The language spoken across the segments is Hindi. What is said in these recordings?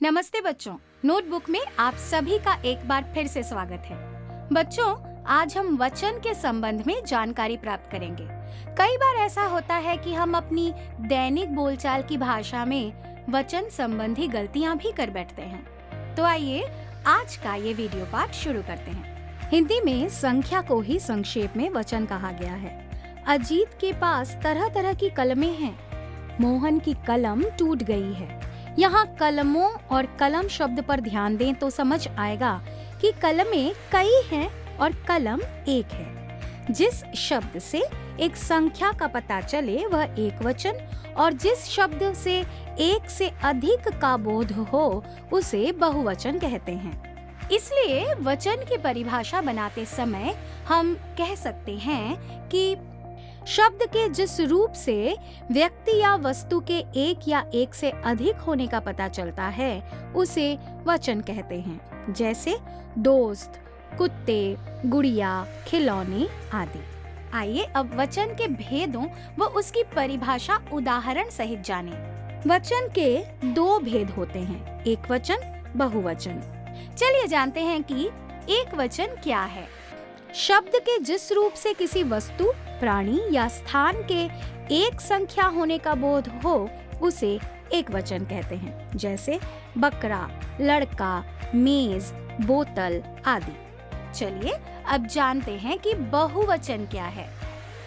नमस्ते बच्चों, नोटबुक में आप सभी का एक बार फिर से स्वागत है। बच्चों, आज हम वचन के संबंध में जानकारी प्राप्त करेंगे। कई बार ऐसा होता है कि हम अपनी दैनिक बोलचाल की भाषा में वचन संबंधी गलतियां भी कर बैठते हैं। तो आइए आज का ये वीडियो पाठ शुरू करते हैं। हिंदी में संख्या को ही संक्षेप में वचन कहा गया है। अजीत के पास तरह तरह की कलमें हैं। मोहन की कलम टूट गई है। यहाँ कलमों और कलम शब्द पर ध्यान दें तो समझ आएगा कि कलमें कई हैं और कलम एक है। जिस शब्द से एक संख्या का पता चले वह एक वचन, और जिस शब्द से एक से अधिक का बोध हो उसे बहुवचन कहते हैं। इसलिए वचन की परिभाषा बनाते समय हम कह सकते हैं कि शब्द के जिस रूप से व्यक्ति या वस्तु के एक या एक से अधिक होने का पता चलता है उसे वचन कहते हैं, जैसे दोस्त, कुत्ते, गुड़िया, खिलौने आदि। आइए अब वचन के भेदों व उसकी परिभाषा उदाहरण सहित जानें। वचन के दो भेद होते हैं, एक वचन, बहुवचन। चलिए जानते हैं कि एक वचन क्या है। शब्द के जिस रूप से किसी वस्तु, प्राणी या स्थान के एक संख्या होने का बोध हो उसे एक वचन कहते हैं, जैसे बकरा, लड़का, मेज, बोतल आदि। चलिए अब जानते हैं कि बहुवचन क्या है।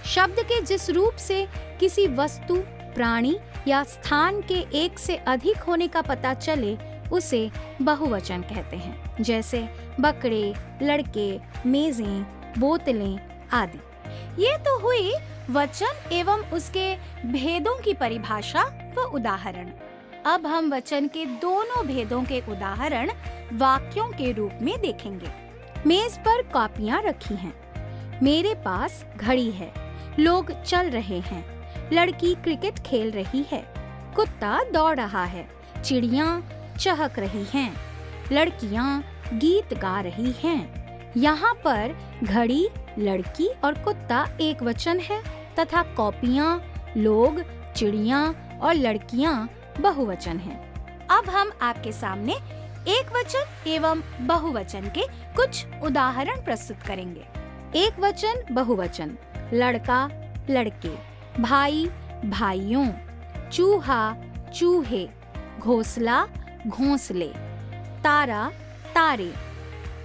शब्द के जिस रूप से किसी वस्तु, प्राणी या स्थान के एक से अधिक होने का पता चले उसे बहुवचन कहते हैं, जैसे बकरे, लड़के, मेजें, बोतलें आदि। ये तो हुई वचन एवं उसके भेदों की परिभाषा व उदाहरण। अब हम वचन के दोनों भेदों के उदाहरण वाक्यों के रूप में देखेंगे। मेज पर कॉपियां रखी हैं। मेरे पास घड़ी है। लोग चल रहे हैं। लड़की क्रिकेट खेल रही है। कुत्ता दौड़ रहा है। चिड़ियां चहक रही हैं। लड़कियां गीत गा रही हैं। यहाँ पर घड़ी, लड़की और कुत्ता एक वचन है तथा कॉपियां, लोग, चिड़ियां और लड़कियां बहुवचन हैं। अब हम आपके सामने एक वचन एवं बहुवचन के कुछ उदाहरण प्रस्तुत करेंगे। एक वचन, बहुवचन। लड़का, लड़के, भाई, भाइयों, चूहा, चूहे, घोंसला, घोंसले, तारा, तारे,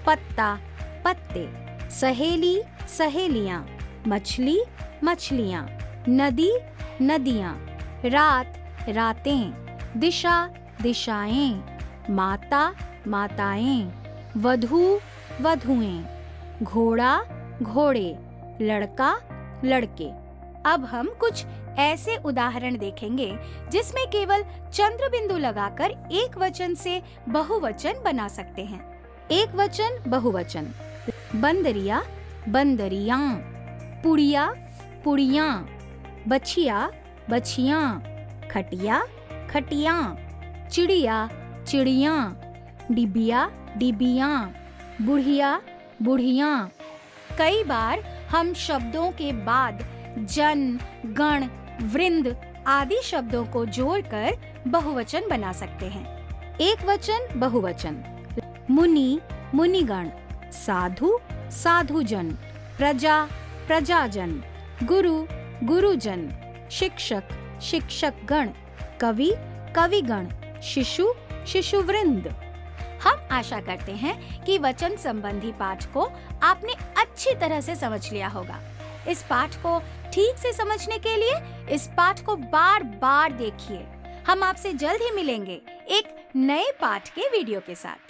पत्ता, पत्ते, सहेली, सहेलियां, मछली, मछलियां, नदी, नदियां, रात, रातें, दिशा, दिशाएं, माता, माताएं, वधू, वधुएं, घोड़ा, घोड़े, लड़का, लड़के। अब हम कुछ ऐसे उदाहरण देखेंगे जिसमें केवल चंद्र बिंदु लगाकर एक वचन से बहुवचन बना सकते हैं। एक वचन, बहुवचन। बंदरिया, बंदरियां, पुड़िया, पुड़ियां, बछिया, बछियां, खटिया, खटियां, चिड़िया, चिड़ियां, डिबिया, डिबियां, बुढ़िया, बुढ़ियां। कई बार हम शब्दों के बाद जन, गण, वृंद आदि शब्दों को जोड़कर बहुवचन बना सकते हैं। एक वचन, बहुवचन। मुनि, मुनिगण, साधु, साधुजन, प्रजा, प्रजाजन, गुरु, गुरुजन, शिक्षक, शिक्षकगण, कवि, कविगण, शिशु, शिशुवृंद। हम आशा करते हैं कि वचन संबंधी पाठ को आपने अच्छी तरह से समझ लिया होगा। इस पाठ को ठीक से समझने के लिए इस पाठ को बार बार देखिए। हम आपसे जल्द ही मिलेंगे एक नए पाठ के वीडियो के साथ।